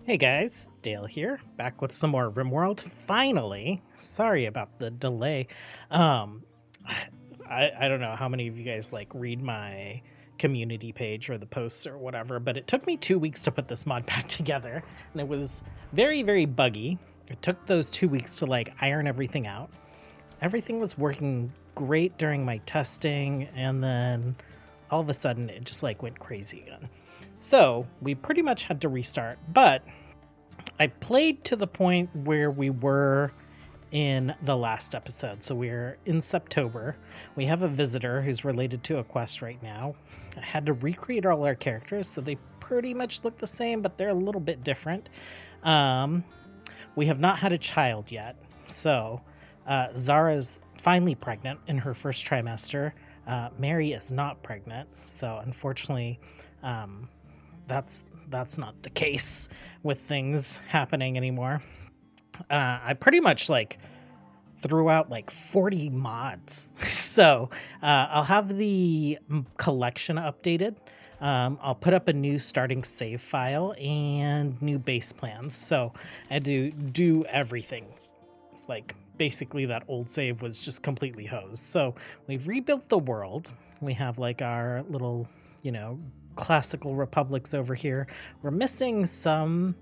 Hey guys, Dale here, back with some more RimWorld. Finally, sorry about the delay. Um, I don't know how many of you guys like read my community page or the posts or whatever, but it took me 2 weeks to put this mod pack together, and it was very buggy. It took those 2 weeks to like iron everything out. Everything was working great during my testing, and then all of a sudden it just like went crazy again. So we pretty much had to restart, but I played to the point where we were in the last episode. So we're in September. We have a visitor who's related to a quest right now. I had to recreate all our characters, so they pretty much look the same, but they're a little bit different. We have not had a child yet. So Zara's finally pregnant in her first trimester. Mary is not pregnant. So unfortunately, that's not the case with things happening anymore. I pretty much like threw out like 40 mods. So I'll have the collection updated. I'll put up a new starting save file and new base plans. So I had to do everything. Like basically that old save was just completely hosed. So we've rebuilt the world. We have like our little, classical republics over here. We're missing some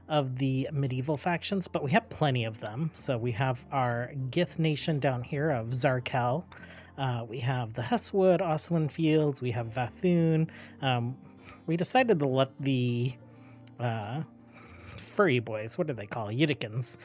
of the medieval factions, but we have plenty of them. So we have our Gith nation down here of Zarkel. We have the Hesswood, Oswin Fields. We have Vathun. We decided to let the furry boys, what do they call Yidikins,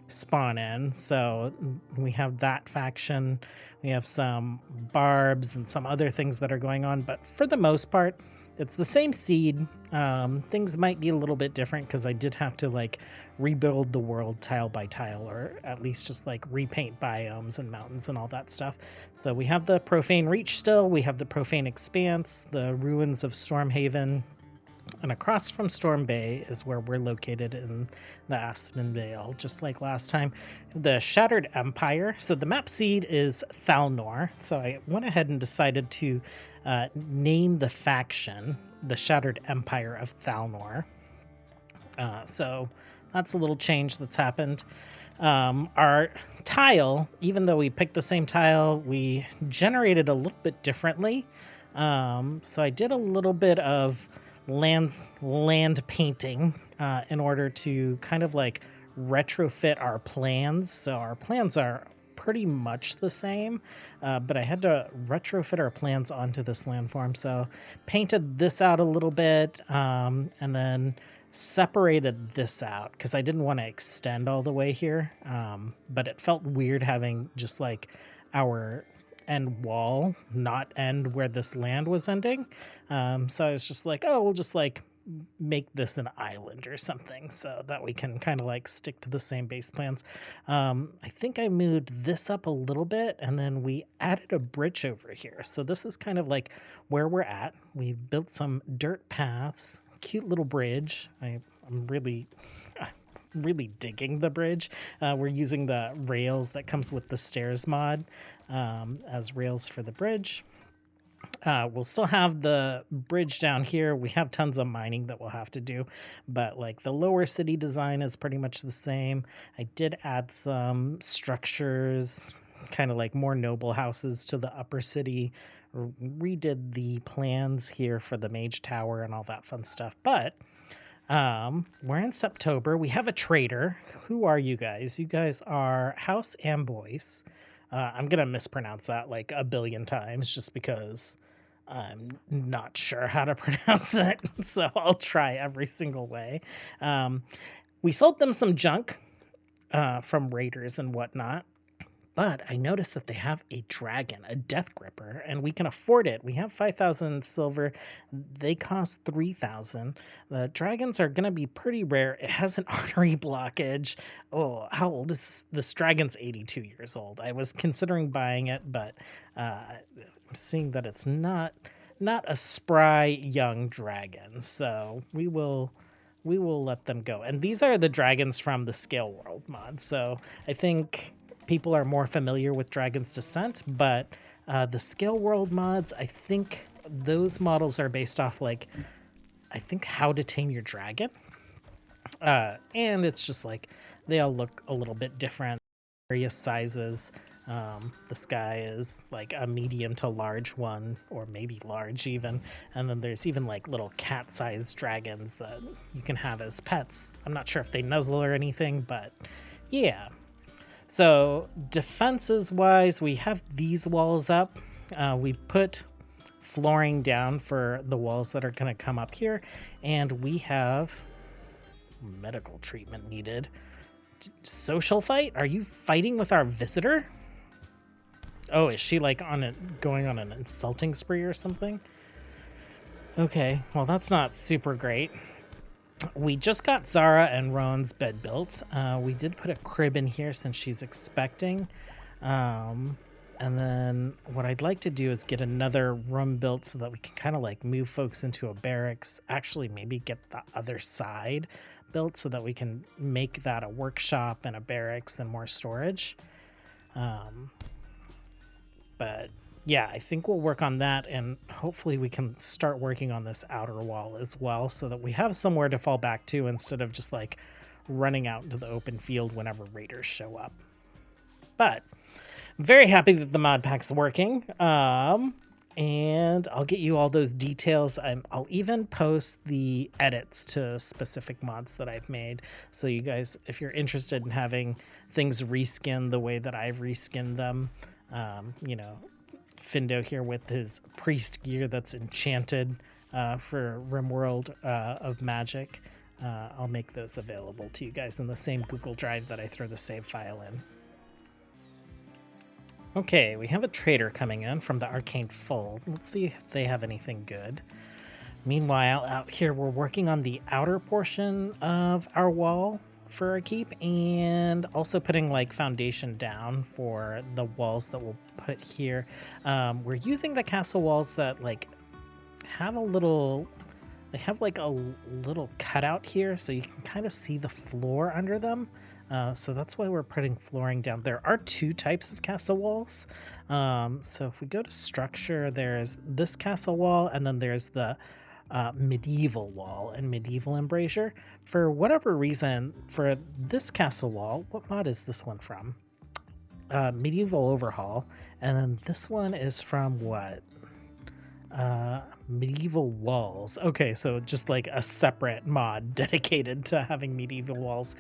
spawn in. So we have that faction. We have some barbs and some other things that are going on, but for the most part, it's the same seed. Things might be a little bit different because I did have to like rebuild the world tile by tile, or at least just like repaint biomes and mountains and all that stuff. So we have the Profane Reach still. We have the Profane Expanse, the ruins of Stormhaven, and across from Storm Bay is where we're located in the Aspen Vale, just like last time. The Shattered Empire. So the map seed is Thalnor. So I went ahead and decided to name the faction the Shattered Empire of Thalnor. So that's a little change that's happened. Our tile, even though we picked the same tile, we generated a little bit differently. So I did a little bit of land painting in order to kind of like retrofit our plans. So our plans are pretty much the same, but I had to retrofit our plans onto this landform. So painted this out a little bit, and then separated this out because I didn't want to extend all the way here, but it felt weird having just like our end wall not end where this land was ending. So I was just like, oh, we'll just like make this an island or something so that we can kind of like stick to the same base plans. I think I moved this up a little bit, and then we added a bridge over here. So this is kind of like where we're at. We've built some dirt paths, cute little bridge. I'm really digging the bridge. We're using the rails that comes with the stairs mod as rails for the bridge. We'll still have the bridge down here. We have tons of mining that we'll have to do, but like the lower city design is pretty much the same. I did add some structures, kind of like more noble houses to the upper city, redid the plans here for the mage tower and all that fun stuff. But we're in September. We have a trader. Who are you guys? You guys are House Amboise. I'm going to mispronounce that like a billion times just because I'm not sure how to pronounce it. So I'll try every single way. We sold them some junk from raiders and whatnot. But I noticed that they have a dragon, a death gripper, and we can afford it. We have 5,000 silver. They cost 3,000. The dragons are going to be pretty rare. It has an artery blockage. Oh, how old is this? This dragon's 82 years old. I was considering buying it, but I'm seeing that it's not a spry young dragon. So we will let them go. And these are the dragons from the Scale World mod. So I think people are more familiar with Dragon's Descent, but the Scale World mods, I think those models are based off like I think How to Tame Your Dragon. And it's just like they all look a little bit different, various sizes. This guy is like a medium to large one, or maybe large even. And then there's even like little cat-sized dragons that you can have as pets. I'm not sure if they nuzzle or anything, but yeah. So defenses wise, we have these walls up. We put flooring down for the walls that are going to come up here, and we have medical treatment needed. Social fight? Are you fighting with our visitor? Oh, is she like going on an insulting spree or something? Okay, well that's not super great. We just got Zara and Roan's bed built. We did put a crib in here since she's expecting. And then what I'd like to do is get another room built so that we can kind of like move folks into a barracks. Actually, maybe get the other side built so that we can make that a workshop and a barracks and more storage. But yeah, I think we'll work on that, and hopefully we can start working on this outer wall as well so that we have somewhere to fall back to instead of just like running out into the open field whenever raiders show up. But I'm very happy that the mod pack's working. And I'll get you all those details. I'll even post the edits to specific mods that I've made. So you guys, if you're interested in having things reskinned the way that I've reskinned them, you know, Findo here with his priest gear that's enchanted for RimWorld of Magic. I'll make those available to you guys in the same Google Drive that I throw the save file in. Okay, we have a trader coming in from the Arcane Fold. Let's see if they have anything good. Meanwhile, out here, we're working on the outer portion of our wall for our keep, and also putting like foundation down for the walls that we'll put here. We're using the castle walls that like have a little, they have like a little cutout here, so you can kind of see the floor under them. So that's why we're putting flooring down. There are two types of castle walls. So if we go to structure, there's this castle wall, and then there's the medieval wall and medieval embrasure. For whatever reason, for this castle wall, what mod is this one from? Medieval Overhaul. And then this one is from what? Medieval walls. Okay, so just like a separate mod dedicated to having medieval walls.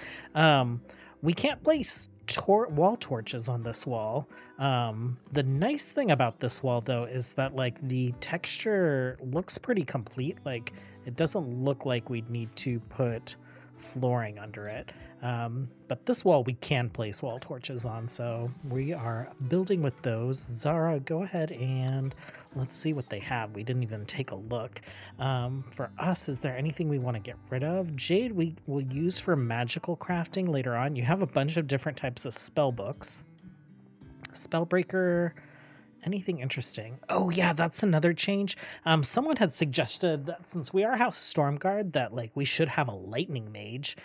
We can't place wall torches on this wall. The nice thing about this wall though is that like the texture looks pretty complete. Like it doesn't look like we'd need to put flooring under it. But this wall we can place wall torches on, so we are building with those. Zara, go ahead and let's see what they have. We didn't even take a look. For us, is there anything we want to get rid of? Jade we will use for magical crafting later on. You have a bunch of different types of spell books. Spellbreaker, anything interesting? Oh yeah, that's another change. Someone had suggested that since we are House Stormguard, that like we should have a lightning mage.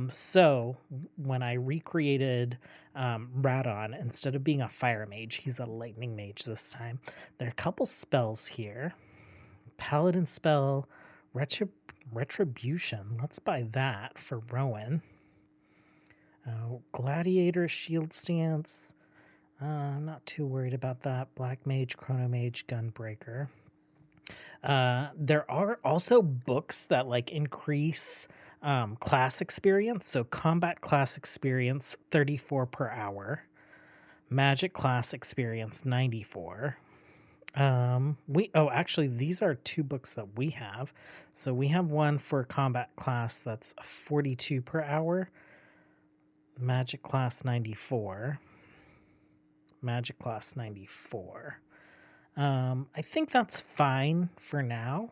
So when I recreated Radon, instead of being a fire mage, he's a lightning mage this time. There are a couple spells here. Paladin spell, Retribution. Let's buy that for Rowan. Gladiator shield stance. I'm not too worried about that. Black Mage, Chrono Mage, Gunbreaker. There are also books that like increase class experience. So combat class experience 34 per hour. Magic class experience 94. Actually these are two books that we have. So we have one for combat class that's 42 per hour. Magic class 94. Magic class 94. I think that's fine for now.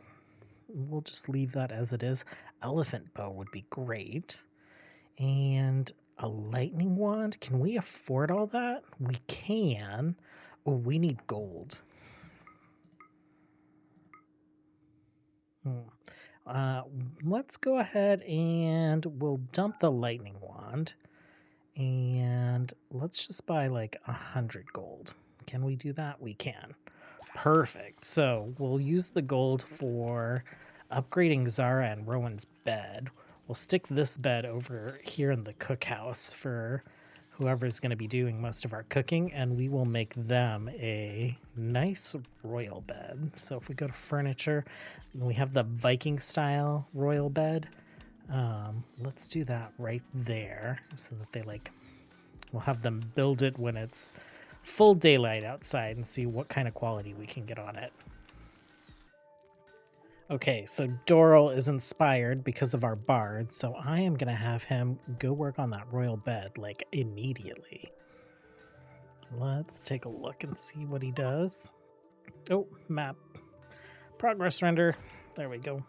We'll just leave that as it is. Elephant bow would be great. And a lightning wand. Can we afford all that? We can. Oh, we need gold. Let's go ahead and we'll dump the lightning wand. And let's just buy like 100 gold. Can we do that? We can. Perfect. So we'll use the gold for upgrading Zara and Rowan's bed. We'll stick this bed over here in the cookhouse for whoever's going to be doing most of our cooking, and we will make them a nice royal bed. So if we go to furniture, we have the Viking style royal bed. Let's do that right there so that they we'll have them build it when it's full daylight outside and see what kind of quality we can get on it. Okay, so Doral is inspired because of our bard, so I am going to have him go work on that royal bed, immediately. Let's take a look and see what he does. Oh, map. Progress render. There we go.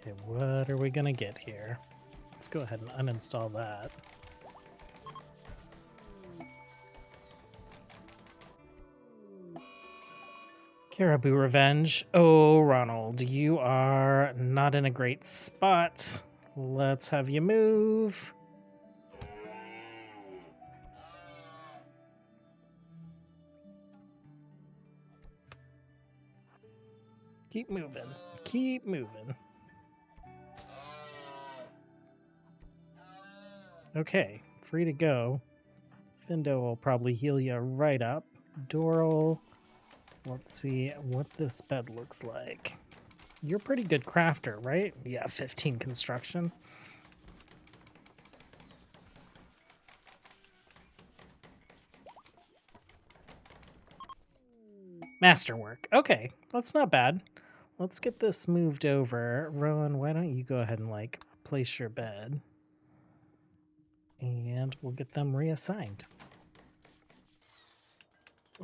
Okay, what are we going to get here? Let's go ahead and uninstall that. Caribou Revenge. Oh, Ronald, you are not in a great spot. Let's have you move. Keep moving. Keep moving. Okay, free to go. Findo will probably heal you right up. Doral, let's see what this bed looks like. You're a pretty good crafter, right? Yeah, 15 construction. Masterwork. Okay, that's not bad. Let's get this moved over. Rowan, why don't you go ahead and place your bed? And we'll get them reassigned.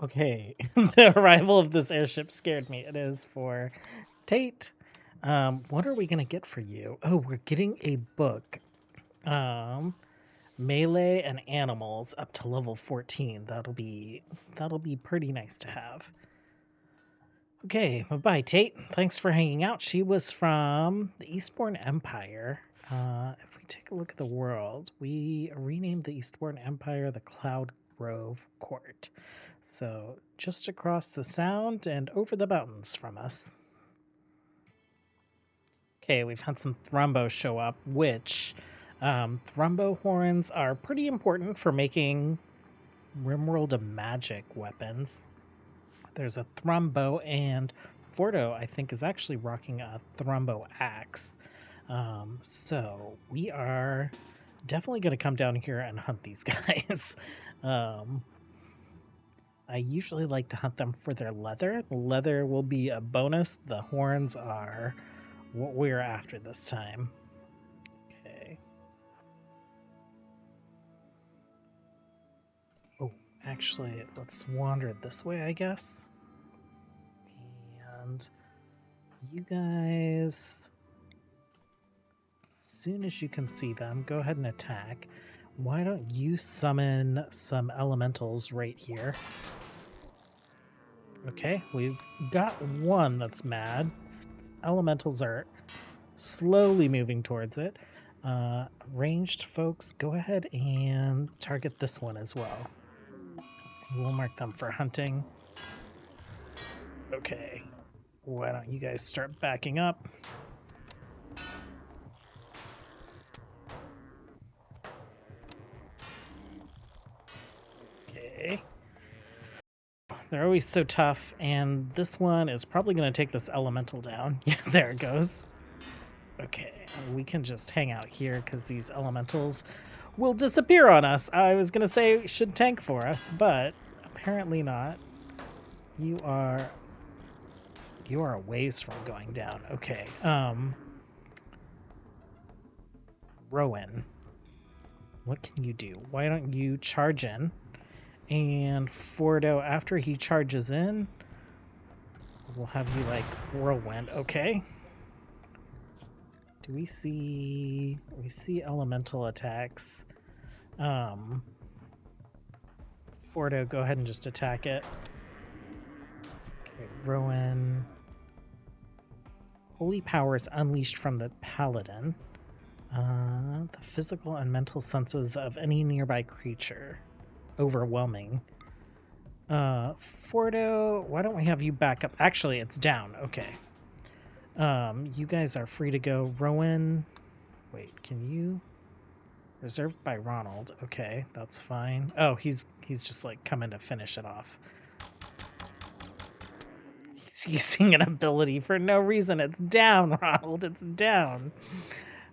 Okay, the arrival of this airship scared me. It is for Tate. What are we gonna get for you? Oh, we're getting a book. Melee and animals up to level 14. That'll be pretty nice to have. Okay, bye-bye, Tate. Thanks for hanging out. She was from the Eastbourne Empire. If we take a look at the world, we renamed the Eastbourne Empire the Cloud Grove Court. So just across the Sound and over the mountains from us. Okay, we've had some Thrumbo show up, which Thrumbo horns are pretty important for making RimWorld of magic weapons. There's a Thrumbo, and Fordo, I think, is actually rocking a Thrumbo axe. So we are definitely going to come down here and hunt these guys. I usually like to hunt them for their leather. The leather will be a bonus. The horns are what we're after this time. Okay. Oh, actually, let's wander this way, I guess. And you guys, as soon as you can see them, go ahead and attack. Why don't you summon some elementals right here? Okay, we've got one that's mad. Elementals are slowly moving towards it. Ranged folks, go ahead and target this one as well. We'll mark them for hunting. Okay, why don't you guys start backing up? Okay. They're always so tough, and this one is probably going to take this elemental down. Yeah, there it goes. Okay, we can just hang out here because these elementals will disappear on us. I was going to say it should tank for us, but apparently not. You are a ways from going down. Okay. Rowan, what can you do? Why don't you charge in? And Fordo, after he charges in, we'll have you whirlwind. Okay. Do we see elemental attacks? Fordo, go ahead and just attack it. Okay, Rowan. Holy powers unleashed from the paladin. The physical and mental senses of any nearby creature. Overwhelming. Fordo, why don't we have you back up? Actually, it's down. Okay. You guys are free to go. Rowan, wait, can you? Reserved by Ronald. Okay, that's fine. Oh, he's just like coming to finish it off. He's using an ability for no reason. It's down, Ronald. It's down.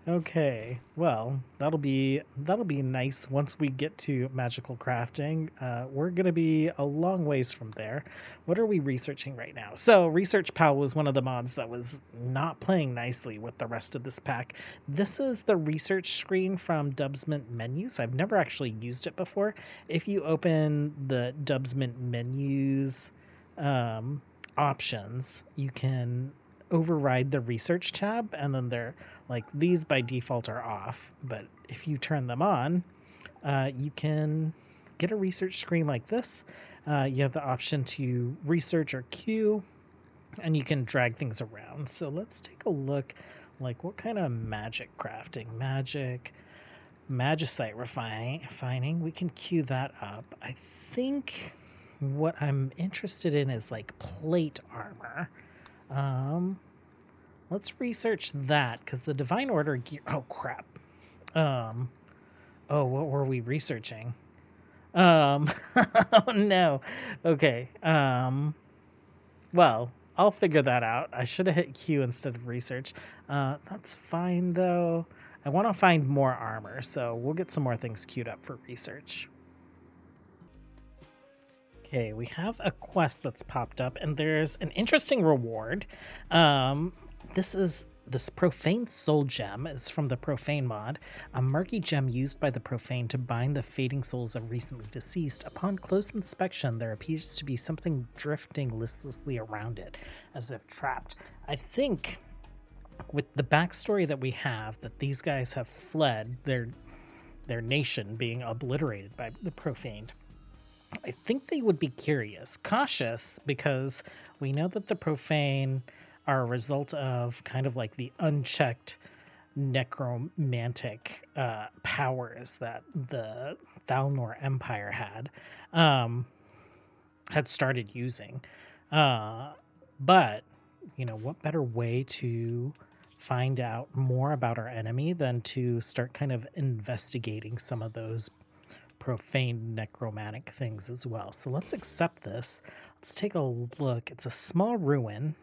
Okay, well, that'll be nice once we get to magical crafting. We're going to be a long ways from there. What are we researching right now? So Research Pal was one of the mods that was not playing nicely with the rest of this pack. This is the research screen from Dubsmint menus. I've never actually used it before. If you open the Dubsmint menus options, you can override the research tab, and then they're like, these by default are off, but if you turn them on, you can get a research screen like this. You have the option to research or queue, and you can drag things around. So let's take a look, like what kind of magic crafting? Magicite refining. We can queue that up. I think what I'm interested in is like plate armor. Let's research that, because the Divine Order gear... Oh, crap. Oh, what were we researching? Oh, no. Okay. Well, I'll figure that out. I should have hit Q instead of research. That's fine, though. I want to find more armor, so we'll get some more things queued up for research. Okay, we have a quest that's popped up, and there's an interesting reward. This Profane Soul Gem is from the Profane mod, a murky gem used by the Profane to bind the fading souls of recently deceased. Upon close inspection, there appears to be something drifting listlessly around it, as if trapped. I think with the backstory that we have, that these guys have fled, their nation being obliterated by the Profane, I think they would be cautious, because we know that the Profane are a result of kind of like the unchecked necromantic powers that the Thalnor Empire had started using. But, you know, what better way to find out more about our enemy than to start kind of investigating some of those profane necromantic things as well. So let's accept this. Let's take a look. It's a small ruin.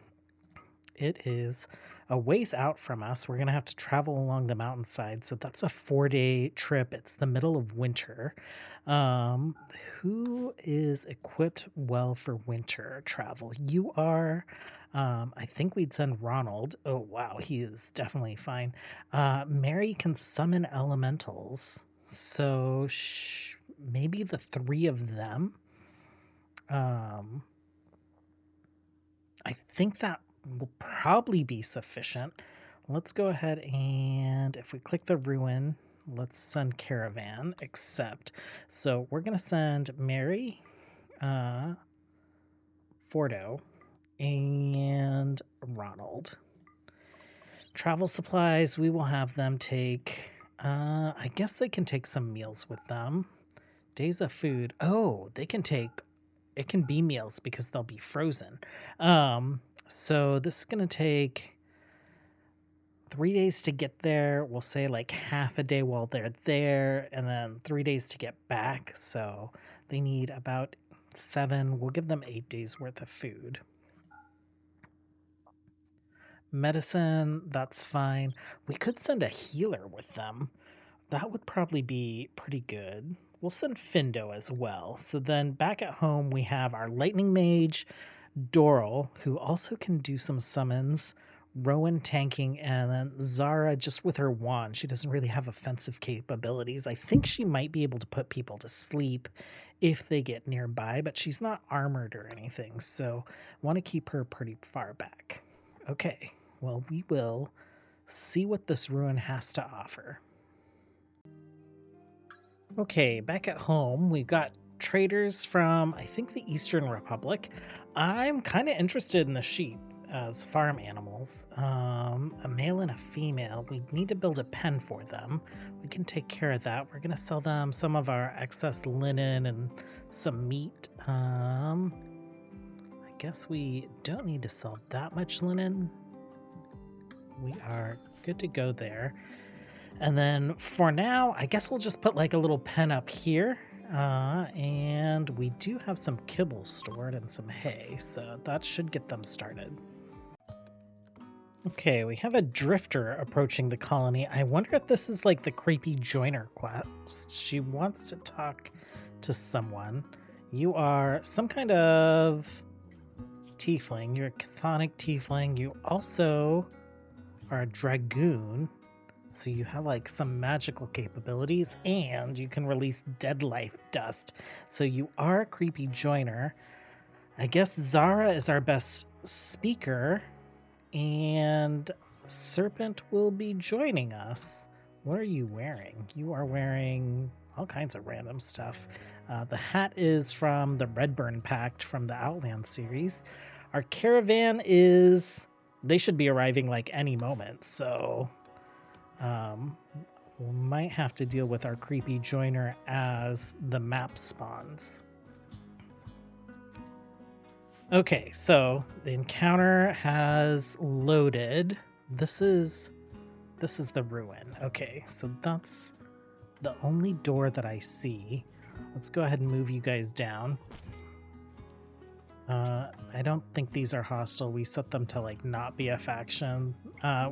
It is a ways out from us. We're going to have to travel along the mountainside. So that's a 4-day trip. It's the middle of winter. Who is equipped well for winter travel? You are. I think we'd send Ronald. Oh, wow. He is definitely fine. Mary can summon elementals. So maybe the 3 of them. I think that will probably be sufficient. Let's go ahead and if we click the ruin, let's send Caravan, accept. So we're going to send Mary, Fordo, and Ronald. Travel supplies, we will have them take... I guess they can take some meals with them. Days of food. Oh, they can take... It can be meals because they'll be frozen. So this is going to take 3 days to get there. We'll say like half a day while they're there, and then 3 days to get back. So they need about 7. We'll give them 8 days worth of food. Medicine, that's fine. We could send a healer with them. That would probably be pretty good. We'll send Findo as well. So then back at home, we have our Lightning Mage, Doral, who also can do some summons, Rowan tanking, and then Zara just with her wand. She doesn't really have offensive capabilities. I think she might be able to put people to sleep if they get nearby, but she's not armored or anything, so I want to keep her pretty far back. Okay, well, we will see what this ruin has to offer. Okay, back at home, we've got traders from, I think, the Eastern Republic. I'm kind of interested in the sheep. as farm animals. A male and a female. We need to build a pen for them. We can take care of that. We're going to sell them some of our excess linen and some meat. I guess we don't need to sell that much linen. We are good to go there. And then for now, I guess we'll just put like a little pen up here. And we do have some kibble stored and some hay, so that should get them started. Okay, we have a drifter approaching the colony. I wonder if this is like the creepy joiner quest. She wants to talk to someone. You are some kind of tiefling. You're a chthonic tiefling. You also are a dragoon. So you have like some magical capabilities and you can release dead life dust. So you are a creepy joiner. I guess Zara is our best speaker and Serpent will be joining us. What are you wearing? You are wearing all kinds of random stuff. The hat is from the Redburn Pact from the Outland series. Our caravan is, they should be arriving like any moment. So we might have to deal with our creepy joiner as the map spawns. Okay, so the encounter has loaded. This is the ruin. Okay, so that's the only door that I see. Let's go ahead and move you guys down. I don't think these are hostile. We set them to like not be a faction.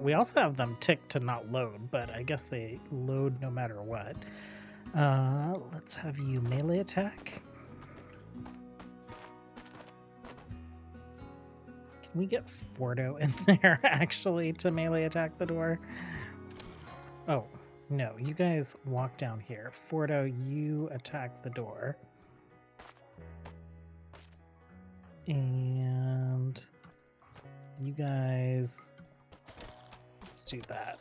We also have them ticked to not load, but I guess they load no matter what. Let's have you melee attack. Can we get Fordo in there actually to melee attack the door? Oh, no, you guys walk down here. Fordo, you attack the door. And you guys, let's do that.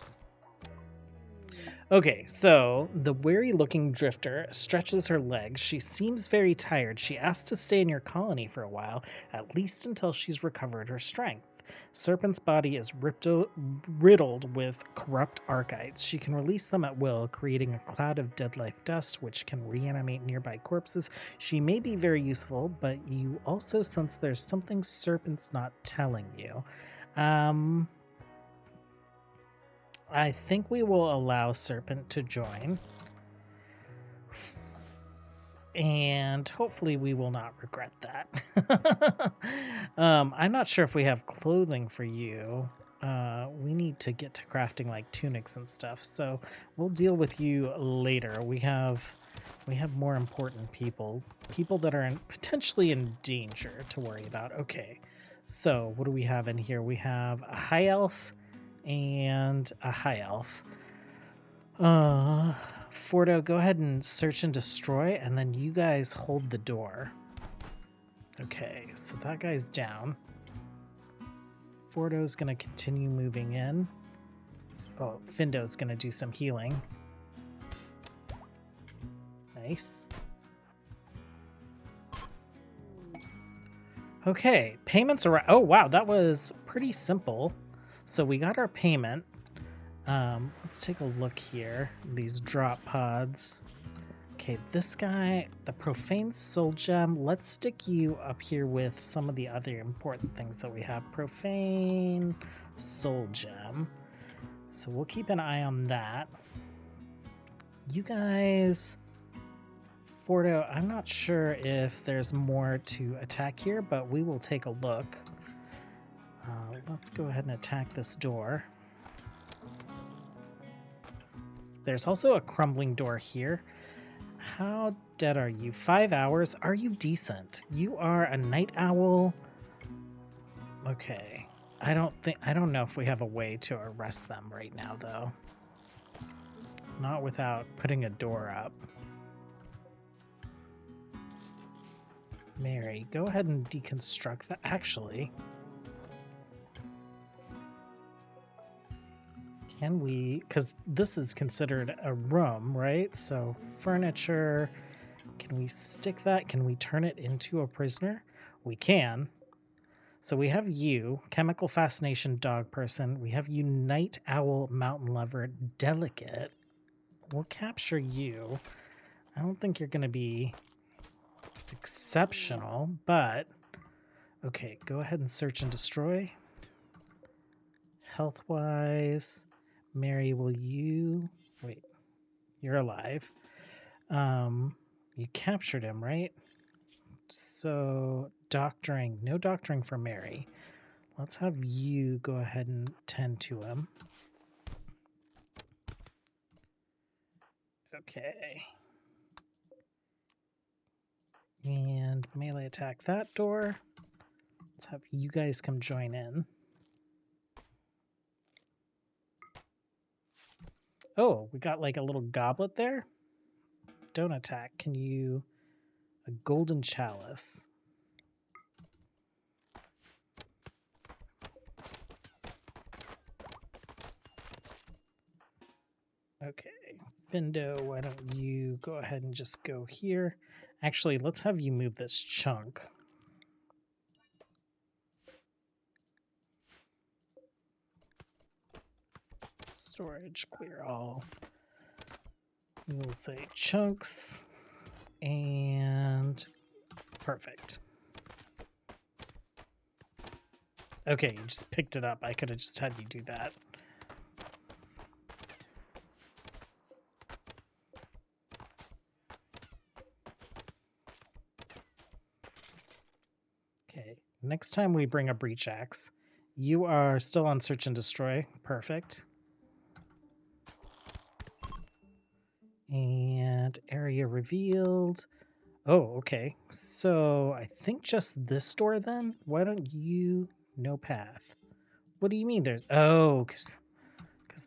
Okay, so the weary-looking drifter stretches her legs. She seems very tired. She asks to stay in your colony for a while, at least until she's recovered her strength. Serpent's body is riddled with corrupt archites. She can release them at will, creating a cloud of dead life dust, which can reanimate nearby corpses. She may be very useful, but you also sense there's something Serpent's not telling you. I think we will allow Serpent to join. And hopefully we will not regret that. I'm not sure if we have clothing for you. We need to get to crafting like tunics and stuff. So we'll deal with you later. We have more important people that are potentially in danger to worry about. Okay, so what do we have in here? We have a high elf and a high elf. Fordo, go ahead and search and destroy, and then you guys hold the door. Okay, so that guy's down. Fordo's gonna continue moving in. Oh, Findo's gonna do some healing. Nice. Okay, payments are... Oh, wow, that was pretty simple. So we got our payment. Let's take a look here. These drop pods. Okay, this guy, the Profane Soul Gem. Let's stick you up here with some of the other important things that we have. Profane Soul Gem. So we'll keep an eye on that. You guys... Fordo, I'm not sure if there's more to attack here, but we will take a look. Let's go ahead and attack this door. There's also a crumbling door here. How dead are you? 5 hours? Are you decent? You are a night owl? Okay. I don't know if we have a way to arrest them right now, though. Not without putting a door up. Mary, go ahead and deconstruct that. Actually, can we, because this is considered a room, right? So furniture, can we stick that? Can we turn it into a prisoner? We can. So we have you, Chemical Fascination Dog Person. We have you, Night Owl Mountain Lover Delicate. We'll capture you. I don't think you're going to be exceptional, but okay, go ahead and search and destroy. Health-wise, Mary, will you... Wait, you're alive. You captured him, right? So, doctoring. No doctoring for Mary. Let's have you go ahead and tend to him. Okay. And melee attack that door. Let's have you guys come join in. Oh, we got like a little goblet there. Don't attack. Can you... A golden chalice. Okay. Findo, why don't you go ahead and just go here? Actually, let's have you move this chunk. Storage, clear all. We will say chunks. And perfect. Okay, you just picked it up. I could have just had you do that. Okay, next time we bring a breach axe, you are still on search and destroy. Perfect. And area revealed. Oh, okay. So I think just this door then? Why don't you... No path. What do you mean there's... Oh, because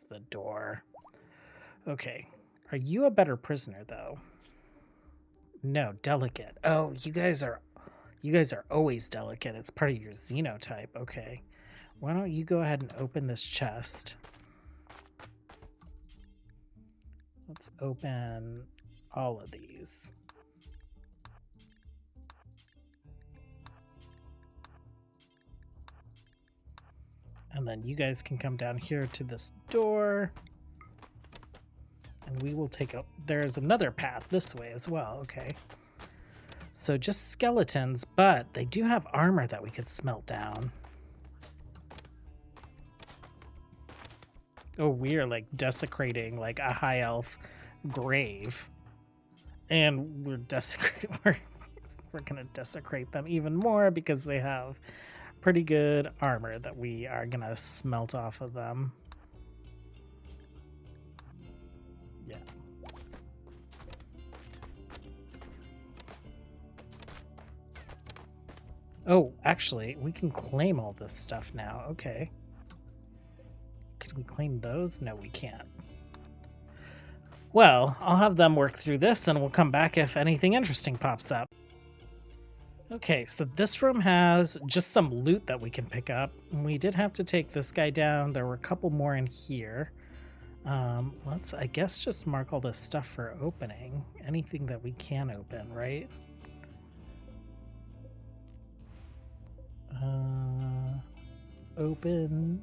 the door. Okay. Are you a better prisoner, though? No, delicate. Oh, you guys are always delicate. It's part of your xenotype. Okay. Why don't you go ahead and open this chest? Let's open all of these. And then you guys can come down here to this door. And we will take a... There's another path this way as well. Okay. So just skeletons, but they do have armor that we could smelt down. Oh, we're like desecrating like a high elf grave. And we're gonna desecrate them even more because they have pretty good armor that we are gonna smelt off of them. Yeah. Oh, actually, we can claim all this stuff now. Okay. Can we claim those? No, we can't. Well, I'll have them work through this and we'll come back if anything interesting pops up. Okay, so this room has just some loot that we can pick up. We did have to take this guy down. There were a couple more in here. Let's, I guess, just mark all this stuff for opening. Anything that we can open, right? Open.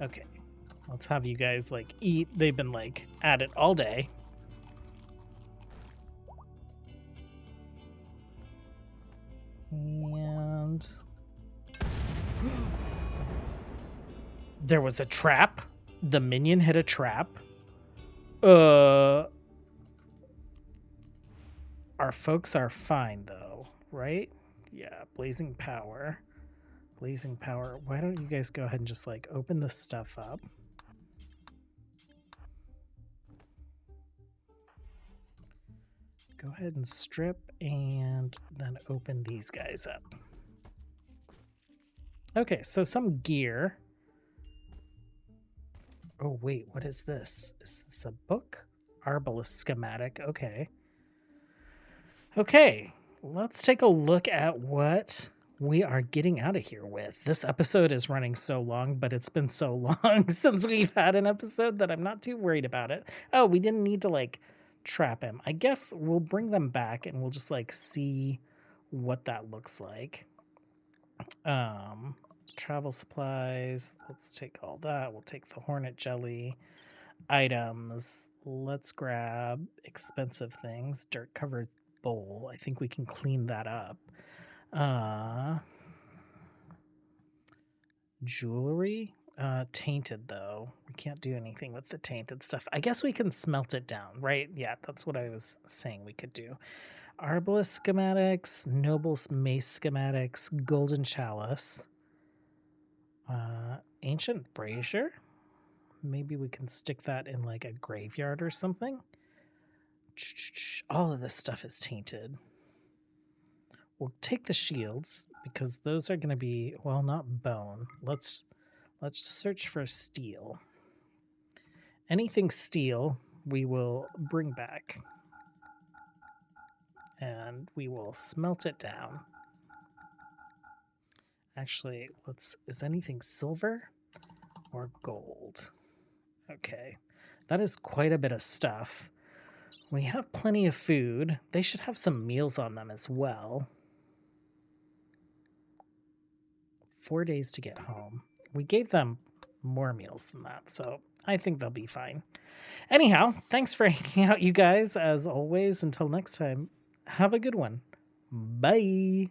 Okay, let's have you guys like eat. They've been like at it all day. And there was a trap. The minion hit a trap. Our folks are fine though, right? Yeah, blazing power. Blazing power. Why don't you guys go ahead and just like open this stuff up? Go ahead and strip and then open these guys up. Okay, so some gear. Oh, wait, what is this? Is this a book? Arbalest schematic. Okay. Okay, let's take a look at what we are getting out of here with. This episode is running so long, but it's been so long since we've had an episode that I'm not too worried about it. Oh, we didn't need to like trap him. I guess we'll bring them back and we'll just like see what that looks like. Travel supplies, let's take all that. We'll take the hornet jelly. Items, let's grab expensive things. Dirt covered bowl, I think we can clean that up. Jewelry, tainted though. We can't do anything with the tainted stuff. I guess we can smelt it down, right? Yeah, that's what I was saying we could do. Arbalest schematics, Noble's mace schematics, golden chalice, ancient brazier. Maybe we can stick that in like a graveyard or something. All of this stuff is tainted. We'll take the shields because those are going to be, well, not bone. Let's search for steel. Anything steel we will bring back. And we will smelt it down. Actually, is anything silver or gold? Okay, that is quite a bit of stuff. We have plenty of food. They should have some meals on them as well. 4 days to get home. We gave them more meals than that, so I think they'll be fine. Anyhow, thanks for hanging out, you guys, as always. Until next time, have a good one. Bye.